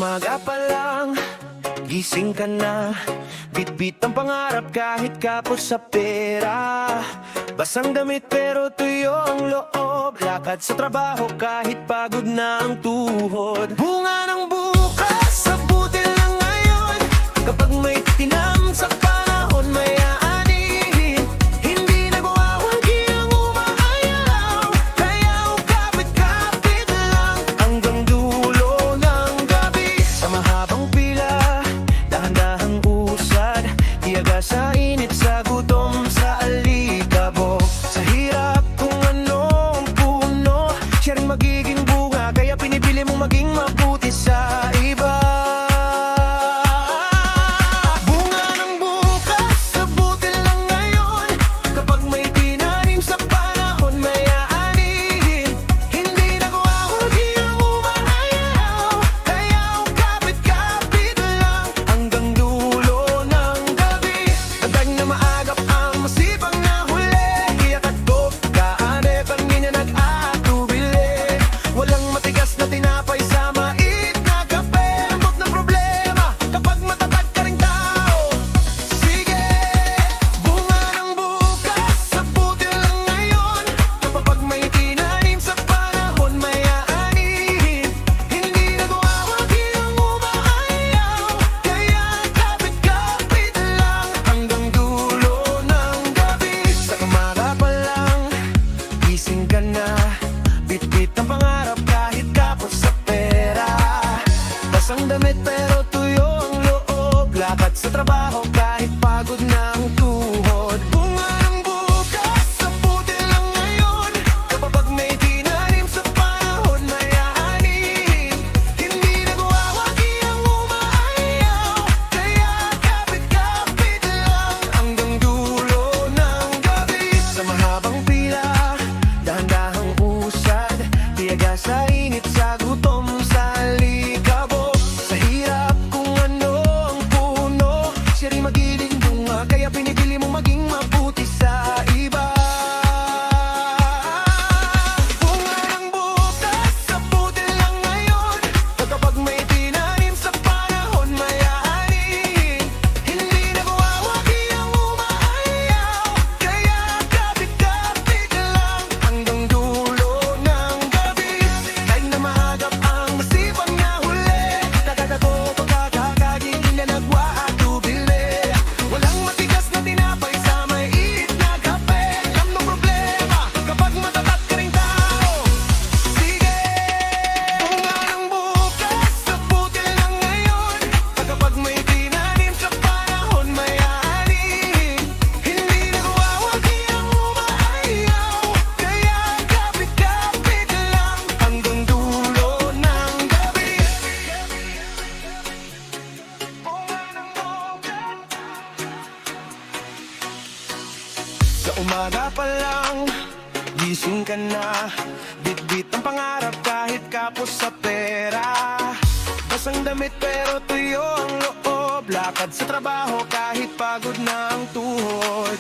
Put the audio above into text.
umaga pa lang, gising ka na. Bitbit ang pangarap kahit kapos sa pera. Basang damit pero tuyo ang loob. Lakad sa trabaho kahit pagod na ang tuhod. Bunga ng bukas, sa buti lang ngayon. Kapag may tinam sa panahon, may aanihin. Hindi nagwawagi ang umaayaw. Kaya kapit-kapit lang hanggang dulo ng gabi. Sa mahabang pila, dahan-dahang usad. Tiyaga sa init, sa gutom, sa alikabok. Sa hirap kung ano ang puno, siya rin magiging bunga. Kaya pinipili mong maging mabuti sa iba. Bunga ng bukas, sa buti lang ngayon. Kapag may tinanim sa panahon, may aanihin. Hindi nagwawagi ang umaayaw. Kaya kapit-kapit lang hanggang dulo ng gabi. Tadag na maagap ang masipang na huli. Iyak at gop, kaane pag niya nag-atubili. Walang matigas na tinapay sa mait na kape. Lambot ng problema kapag matatag ka ring tao. Sige, bunga ng bukas, sa buti lang ngayon. Kapag may tinanim sa panahon, may aanihin. Hindi nagwawagi ang umaayaw. Kaya kapit-kapit lang hanggang dulo ng gabi. Sa umaga pa lang, gising ka na. Bitbit ang pangarap kahit kapos sa pera. Basang damit pero tuyo ang loob. Lakad sa trabaho kahit pagod na ang tuhod. Bunga ng bukas, sa buti lang ngayon. Kapag may tinanim sa panahon, may aanihin. Hindi nagwawagi ang umaayaw. Kaya kapit-kapit lang hanggang dulo ng gabi. Sa mahabang pila, dahan-dahang usad. Tiyaga sa init, sa gutom, sa alikabok. Sa hirap kung ano ang puno, siya rin magiging bunga. Kaya pinipili mong maging mabuti sa iba. Bunga ng bukas, sa buti lang ngayon. Kapag may tinanim sa panahon, may aanihin. Hindi nagwawagi ang umaayaw. Kaya kapit-kapit lang hanggang dulo ng gabi. Kahit na maagap ang masipang na huli. Nakakago pagkakagin, hindi na nagwaatubili. Walang matigas na tinapay sa maiit na kape. Alam ng problema kapag matatag ka ring tao. Sige, bunga ng bukas, sa buti lang ngayon. Kapag may tinanim sa panahon, may aanihin. Hindi nagwawagi ang umaayaw. Kaya kapit-kapit lang hanggang dulo ng gabi. Bunga ng bukas. Sa umaga pa lang, gising ka na. Bitbit ang pangarap kahit kapos sa pera. Basang damit pero tuyo ang loob. Lakad sa trabaho kahit pagod na ang tuhod.